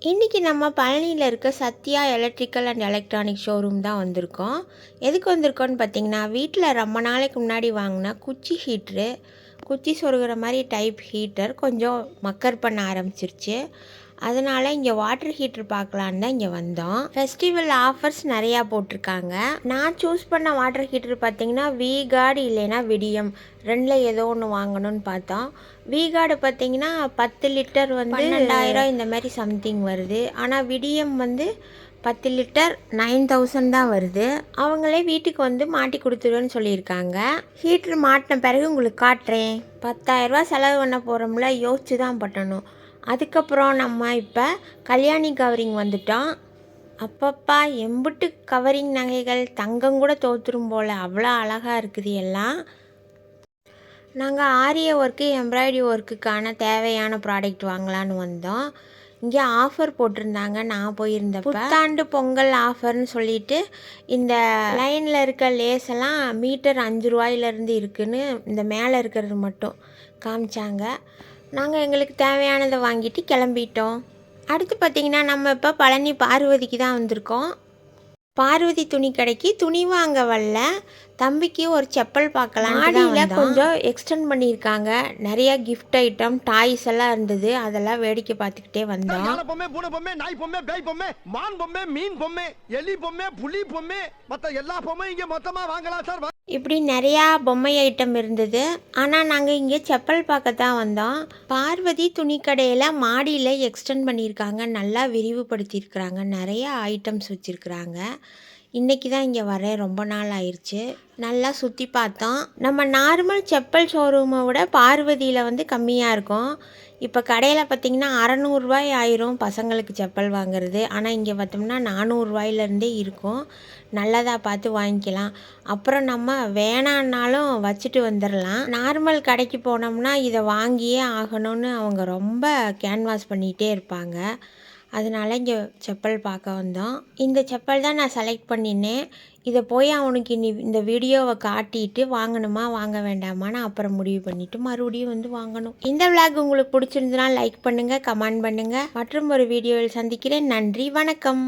இன்றைக்கி நம்ம பழனியில் இருக்க Sathya electrical and electronic showroom தான் வந்திருக்கோம். எதுக்கு வந்திருக்கோன்னு பார்த்தீங்கன்னா, வீட்டில் ரொம்ப நாளைக்கு முன்னாடி வாங்கின குச்சி ஹீட்ரு, குச்சி சொருகிற மாதிரி டைப் ஹீட்டர் கொஞ்சம் மக்கர் பண்ண ஆரம்பிச்சிருச்சு. அதனால் இங்கே வாட்டர் ஹீட்ரு பார்க்கலான்னு தான் இங்கே வந்தோம். ஃபெஸ்டிவல் ஆஃபர்ஸ் நிறையா போட்டிருக்காங்க. நான் சூஸ் பண்ண வாட்டர் ஹீட்ரு பார்த்திங்கன்னா V-Guard இல்லைன்னா விடியம், ரெண்டில் ஏதோ ஒன்று வாங்கணும்னு பார்த்தோம். V-Guard பார்த்திங்கன்னா 10 லிட்டர் வந்து 12,000 இந்த மாதிரி சம்திங் வருது. ஆனால் விடியம் வந்து 10 லிட்டர் 9,000 தான் வருது. அவங்களே வீட்டுக்கு வந்து மாட்டி கொடுத்துருவேன்னு சொல்லியிருக்காங்க. ஹீட்ரு மாட்டின பிறகு உங்களுக்கு காட்டுறேன். 10,000 செலவு பண்ண போகிறோம்ல, யோசிச்சு தான் பண்ணணும். அதுக்கப்புறம் நம்ம இப்போ கல்யாணி கவரிங் வந்துட்டோம். அப்பப்பா எம்புட்டு கவரிங் நகைகள், தங்கம் கூட தோற்றுரும் போல், அவ்வளோ அழகாக இருக்குது எல்லாம். நாங்கள் ஆரிய ஒர்க்கு எம்ப்ராய்டரி ஒர்க்குக்கான தேவையான ப்ராடக்ட் வாங்கலான்னு வந்தோம். இங்கே ஆஃபர் போட்டிருந்தாங்க. நான் போயிருந்தப்ப புத்தாண்டு பொங்கல் ஆஃபர்னு சொல்லிட்டு இந்த லைனில் இருக்க லேஸ் எல்லாம் மீட்டர் 5 ரூபாயிலேருந்து இருக்குதுன்னு இந்த மேலே இருக்கிறது மட்டும் காமிச்சாங்க. நாங்கள் எங்களுக்கு தேவையானதை வாங்கிட்டு கிளம்பிட்டோம். அடுத்து பார்த்திங்கன்னா, நம்ம இப்போ பழனி பார்வதிக்கு தான் வந்திருக்கோம். பார்வதி துணி கடைக்கு துணி வாங்க வரல, தம்பிக்கு ஒரு செப்பல் பார்க்கலாம். மாடியில் கொஞ்சம் எக்ஸ்டெண்ட் பண்ணியிருக்காங்க. நிறைய கிஃப்ட் ஐட்டம், டாய்ஸ் எல்லாம் இருந்தது. அதெல்லாம் வேடிக்கை பார்த்துக்கிட்டே வந்தோம். இப்படி நிறையா பொம்மை ஐட்டம் இருந்தது. ஆனால் நாங்கள் இங்கே செப்பல் பார்க்க தான் வந்தோம். பார்வதி துணி கடையில் மாடியில் எக்ஸ்டெண்ட் பண்ணியிருக்காங்க, நல்லா விரிவுபடுத்தியிருக்கிறாங்க, நிறையா ஐட்டம்ஸ் வச்சுருக்குறாங்க. இன்றைக்கி தான் இங்கே வரேன், ரொம்ப நாள் ஆயிடுச்சு. நல்லா சுற்றி பார்த்தோம். நம்ம நார்மல் செப்பல் ஷோரூமை விட பார்வதியில் வந்து கம்மியாக இருக்கும். இப்போ கடையில் பார்த்திங்கன்னா 600 ரூபாய் ஆயிரும் பசங்களுக்கு செப்பல் வாங்குறது. ஆனால் இங்கே பார்த்தோம்னா 400 ரூபாயிலேருந்தே இருக்கும். நல்லதாக பார்த்து வாங்கிக்கலாம். அப்புறம் நம்ம வேணான்னாலும் வச்சுட்டு வந்துடலாம். நார்மல் கடைக்கு போனோம்னா இதை வாங்கியே ஆகணும்னு அவங்க ரொம்ப கேன்வாஸ் பண்ணிகிட்டே இருப்பாங்க. அதனால் இங்கே செப்பல் பார்க்க வந்தோம். இந்த செப்பல் தான் நான் செலக்ட் பண்ணினேன். இதை போய் அவனுக்கு இந்த வீடியோவை காட்டிட்டு வாங்கணுமா வாங்க வேண்டாமான்னு அப்புறம் முடிவு பண்ணிவிட்டு மறுபடியும் வந்து வாங்கணும். இந்த விளாக் உங்களுக்கு பிடிச்சிருந்துன்னா லைக் பண்ணுங்கள், கமெண்ட் பண்ணுங்கள். மற்றும் ஒரு வீடியோவில் சந்திக்கிறேன். நன்றி, வணக்கம்.